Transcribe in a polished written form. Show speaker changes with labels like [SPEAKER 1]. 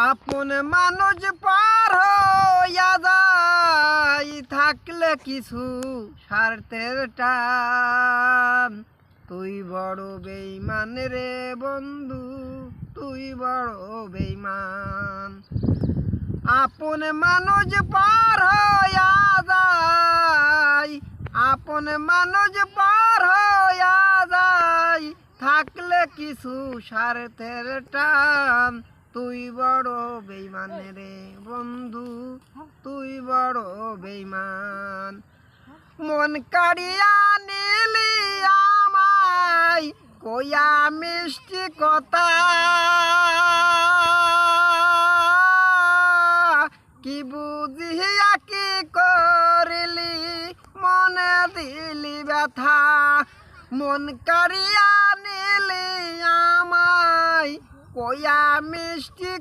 [SPEAKER 1] আপন মানুষ পার হইয়া যায় থাকলে কিছু স্বার্থের টান। তুই বড় বেঈমান রে বন্ধু, তুই বড় বেঈমান। আপন মানুষ পার হইয়া যায়, আপন মানুষ পার হইয়া যায় থাকলে কিছু স্বার্থের টান। তুই বড় বেঈমান রে বন্ধু, তুই বড় বেঈমান। মন কাড়িয়া নিলি আমায় কইয়া মিষ্টি কথা, কি বুঝিয়া কি করিলি মনে দিলি ব্যথা। মন কাড়িয়া নিলি আমায় কইয়া মিষ্টি